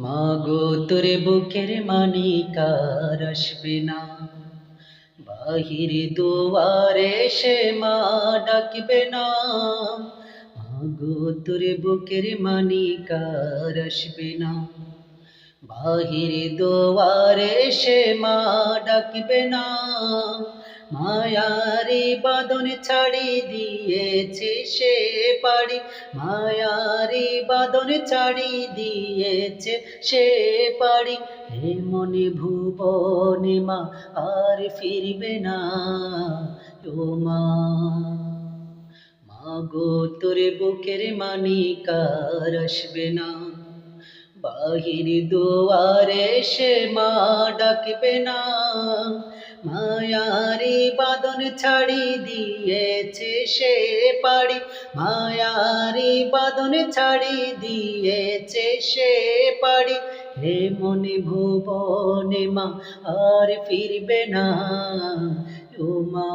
মাগো তোর বুকের মানিকার আসবে না, বাহির দুয়ারে সে মা ডাকবে না। মাগো তোর বুকের মানিকার আসবে না, বাহির দুয়ারে সে মা ডাকবে না। মায়ারি বাঁধন ছাড়ি দিয়েছে সে পাড়ি, মায়ারি বাঁধন ছাড়ি দিয়েছে সে পাড়ি। হে মনে ভুবনে মা আর ফিরবে না, ও মা। মাগো তোর বুকের মানিকার আসবে না, বাহির দুয়ারে সে মা ডাকবে না। মায়ারি বাঁধন ছাড়ি দিয়েছে সে পাড়ি, মায়ারি বাঁধন ছাড়ি দিয়েছে সে পাড়ি। হে মনে ভুবনে মা আর ফিরবে না, ও মা।